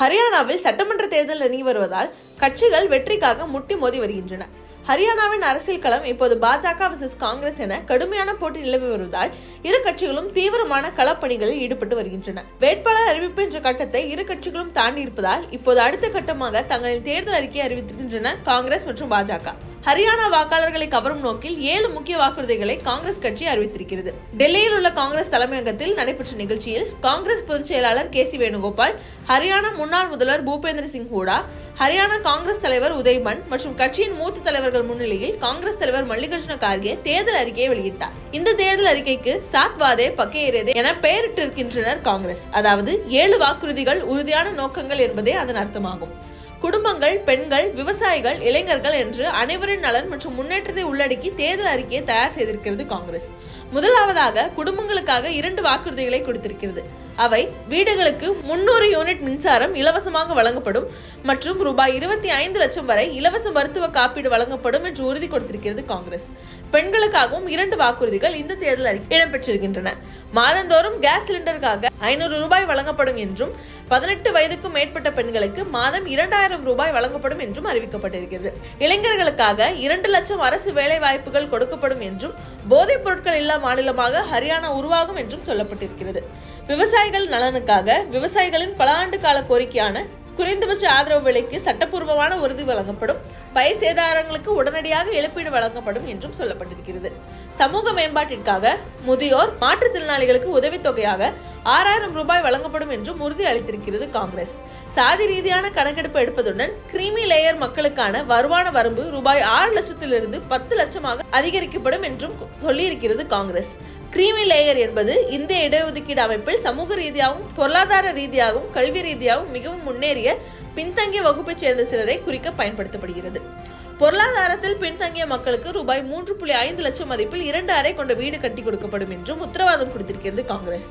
ஹரியானாவில் சட்டமன்ற தேர்தல் நெருங்கி வருவதால் கட்சிகள் வெற்றிக்காக முட்டி மோதி வருகின்றன. ஹரியானாவின் அரசியல் களம் இப்போது பாஜக vs காங்கிரஸ் என கடுமையான போட்டி நிலவி வருவதால் இரு கட்சிகளும் தீவிரமான களப்பணிகளில் ஈடுபட்டு வருகின்றன. வேட்பாளர் அறிவிப்பு என்ற கட்டத்தை இரு கட்சிகளும் தாண்டி இருப்பதால் இப்போது அடுத்த கட்டமாக தங்களின் தேர்தல் அறிக்கையை அறிவித்திருக்கின்றன காங்கிரஸ் மற்றும் பாஜக. ஹரியானா வாக்காளர்களை கவரும் நோக்கில் 7 முக்கிய வாக்குறுதிகளை காங்கிரஸ் கட்சி அறிவித்திருக்கிறது. டெல்லியில் உள்ள காங்கிரஸ் தலைமையகத்தில் நடைபெற்ற நிகழ்ச்சியில் காங்கிரஸ் பொதுச் செயலாளர் KC வேணுகோபால், ஹரியானா முன்னாள் முதல்வர் பூபேந்திர சிங் ஹூடா, ஹரியானா காங்கிரஸ் தலைவர் உதய் பண்ட் மற்றும் கட்சியின் மூத்த தலைவர்கள் முன்னிலையில் காங்கிரஸ் தலைவர் மல்லிகார்ஜுன கார்கே தேர்தல் அறிக்கையை வெளியிட்டார். இந்த தேர்தல் அறிக்கைக்கு சாத் வாதே பக்கே ஏறேதே என பெயரிட்டிருக்கின்றனர் காங்கிரஸ். அதாவது 7 வாக்குறுதிகள், உறுதியான நோக்கங்கள் என்பதே அதன் அர்த்தமாகும். குடும்பங்கள், பெண்கள், விவசாயிகள், இளைஞர்கள் என்று அனைவரின் நலன் மற்றும் முன்னேற்றத்தை உள்ளடக்கி தேர்தல் அறிக்கையை தயார் செய்திருக்கிறது காங்கிரஸ். முதலாவதாக குடும்பங்களுக்காக 2 வாக்குறுதிகளை கொடுத்திருக்கிறது. அவை வீடுகளுக்கு 300 யூனிட் மின்சாரம் இலவசமாக வழங்கப்படும் மற்றும் ரூபாய் 25 லட்சம் வரை இலவச மருத்துவ காப்பீடு வழங்கப்படும் என்று உறுதி கொடுத்திருக்கிறது காங்கிரஸ். பெண்களுக்காகவும் 2 வாக்குறுதிகள் இந்த தேர்தல் அறிக்கை இடம்பெற்றிருக்கின்றன. மாதந்தோறும் கேஸ் சிலிண்டருக்காக 500 ரூபாய் வழங்கப்படும் என்றும் 18 வயதுக்கும் மேற்பட்ட பெண்களுக்கு மாதம் 2000 ரூபாய் வழங்கப்படும் என்றும் அறிவிக்கப்பட்டிருக்கிறது. இளைஞர்களுக்காக 2 லட்சம் அரசு வேலை வாய்ப்புகள் கொடுக்கப்படும் என்றும் போதைப் பொருட்கள் இல்லா மாநிலமாக ஹரியானா உருவாகும் என்றும் சொல்லப்பட்டிருக்கிறது. விவசாயிகள் நலனுக்காக விவசாயிகளின் பல ஆண்டு கால கோரிக்கையான குறைந்தபட்ச ஆதரவு விலைக்கு சட்டப்பூர்வமான உறுதி வழங்கப்படும், பயிர் சேதாரங்களுக்கு உடனடியாக இழப்பீடு வழங்கப்படும் என்றும் சொல்லப்பட்டிருக்கிறது. சமூக மேம்பாட்டிற்காக முதியோர், மாற்றுத்திறனாளிகளுக்கு உதவித்தொகையாக 6000 ரூபாய் வழங்கப்படும் என்றும் உறுதி அளித்திருக்கிறது காங்கிரஸ். சாதி ரீதியான கணக்கெடுப்பு எடுப்பதுடன் கிரீமி லேயர் மக்களுக்கான வருமான வரம்பு ரூபாய் 6 லட்சத்திலிருந்து 10 லட்சமாக அதிகரிக்கப்படும் என்றும் சொல்லியிருக்கிறது காங்கிரஸ். கிரீமி லேயர் என்பது இந்திய இடஒதுக்கீடு அமைப்பில் சமூக ரீதியாகவும் பொருளாதார ரீதியாகவும் கல்வி ரீதியாகவும் மிகவும் முன்னேறிய பின்தங்கிய வகுப்பைச் சேர்ந்த சிலரை குறிக்க பயன்படுத்தப்படுகிறது. பொருளாதாரத்தில் பின்தங்கிய மக்களுக்கு ரூபாய் 3.5 லட்சம் மதிப்பில் 2 அறை கொண்ட வீடு கட்டி கொடுக்கப்படும் என்றும் உத்தரவாதம் கொடுத்திருக்கிறது காங்கிரஸ்.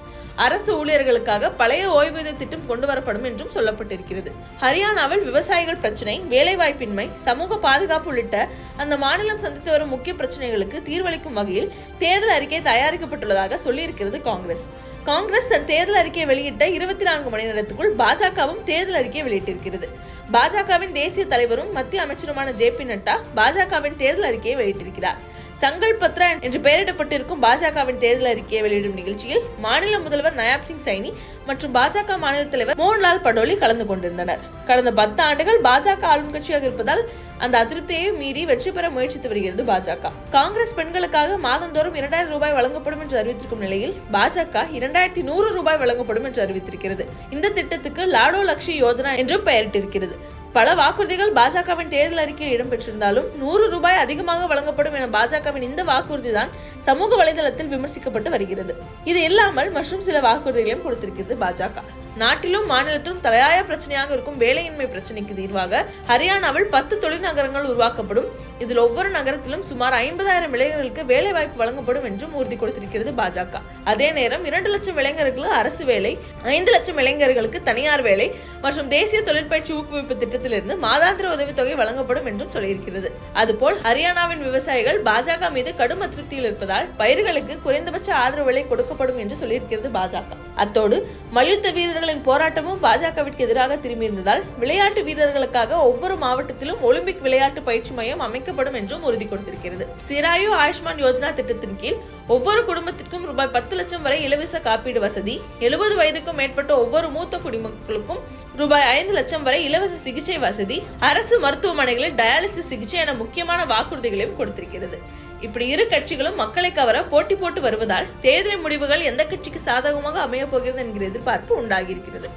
அரசு ஊழியர்களுக்காக பழைய ஓய்வூதிய திட்டம் கொண்டு வரப்படும் என்றும் சொல்லப்பட்டிருக்கிறது. ஹரியானாவில் விவசாயிகள் பிரச்சனை, வேலைவாய்ப்பின்மை, சமூக பாதுகாப்பு உள்ளிட்ட அந்த மாநிலம் சந்தித்து வரும் முக்கிய பிரச்சனைகளுக்கு தீர்வளிக்கும் வகையில் தேர்தல் அறிக்கை தயாரிக்கப்பட்டுள்ளதாக சொல்லியிருக்கிறது காங்கிரஸ். காங்கிரஸ் தன் தேர்தல் அறிக்கையை வெளியிட்ட 24 மணி நேரத்துக்குள் பாஜகவும் தேர்தல் அறிக்கையை வெளியிட்டிருக்கிறது. பாஜகவின் தேசிய தலைவரும் மத்திய அமைச்சருமான JP நட்டா பாஜகவின் தேர்தல் அறிக்கையை வெளியிட்டிருக்கிறார். சங்கல்ப் பத்ரா என்று பெயரிடப்பட்டிருக்கும் பாஜகவின் தேர்தல் அறிக்கையை வெளியிடும் நிகழ்ச்சியில் மாநில முதல்வர் நயாப் சிங் சைனி மற்றும் பாஜக மாநில தலைவர் மோகன்லால் படோலி கலந்து கொண்டிருந்தனர். கடந்த 10 ஆண்டுகள் பாஜக ஆளும் கட்சியாக இருப்பதால் அந்த அதிருப்தியை மீறி வெற்றி பெற முயற்சித்து வருகிறது பாஜக. காங்கிரஸ் பெண்களுக்காக மாதந்தோறும் 2000 ரூபாய் வழங்கப்படும் என்று அறிவித்திருக்கும் நிலையில் பாஜக 2100 ரூபாய் வழங்கப்படும் என்று அறிவித்திருக்கிறது. இந்த திட்டத்துக்கு லாடோ லக்ஷி யோஜனா என்றும் பெயரிட்டிருக்கிறது. பல வாக்குறுதிகள் பாஜகவின் தேர்தல் அறிக்கையில் இடம்பெற்றிருந்தாலும் 100 ரூபாய் அதிகமாக வழங்கப்படும் என பாஜகவின் இந்த வாக்குறுதி தான் சமூக வலைதளத்தில் விமர்சிக்கப்பட்டு வருகிறது. இது இல்லாமல் மற்றும் சில வாக்குறுதிகளையும் கொடுத்திருக்கிறது பாஜக. நாட்டிலும் மாநிலத்திலும் தலையாய பிரச்சனையாக இருக்கும் வேலையின்மை பிரச்சனைக்கு தீர்வாக ஹரியானாவில் 10 தொழிற்நகரங்கள் உருவாக்கப்படும். இதில் ஒவ்வொரு நகரத்திலும் சுமார் 50,000 இளைஞர்களுக்கு வேலை வாய்ப்பு வழங்கப்படும் என்றும் உறுதி கொடுத்திருக்கிறது பாஜக. அதே நேரம் 2 லட்சம் இளைஞர்களுக்கு அரசு வேலை, 5 லட்சம் இளைஞர்களுக்கு தனியார் வேலை மற்றும் தேசிய தொழிற்பயிற்சி ஊக்குவிப்பு திட்டத்திலிருந்து மாதாந்திர உதவித்தொகை வழங்கப்படும் என்றும் சொல்லியிருக்கிறது. அதுபோல் ஹரியானாவின் விவசாயிகள் பாஜக மீது கடும் அதிருப்தியில் இருப்பதால் பயிர்களுக்கு குறைந்தபட்ச ஆதரவு விலை கொடுக்கப்படும் என்று சொல்லியிருக்கிறது பாஜக. அத்தோடு மல்யுத்த வீரர்களின் போராட்டமும் பாஜகவிற்கு எதிராக திரும்பியிருந்ததால் விளையாட்டு வீரர்களுக்காக ஒவ்வொரு மாவட்டத்திலும் ஒலிம்பிக் விளையாட்டு பயிற்சி மையம் அமைக்கப்படும் என்றும் உறுதி கொடுத்திருக்கிறது. சிராயு ஆயுஷ்மான் யோஜனா திட்டத்தின் கீழ் ஒவ்வொரு குடும்பத்திற்கும் ரூபாய் 10 லட்சம் வரை இலவச காப்பீடு வசதி, 70 வயதுக்கும் மேற்பட்ட ஒவ்வொரு மூத்த குடிமக்களுக்கும் ரூபாய் 5 லட்சம் வரை இலவச சிகிச்சை வசதி, அரசு மருத்துவமனைகளில் டயாலிசிஸ் சிகிச்சை என முக்கியமான வாக்குறுதிகளையும் கொடுத்திருக்கிறது. இப்படி இரு கட்சிகளும் மக்களை கவர போட்டி போட்டு வருவதால் தேர்தல் முடிவுகள் எந்த கட்சிக்கு சாதகமாக அமைய போகிறது என்கிற எதிர்பார்ப்பு உண்டாகியிருக்கிறது.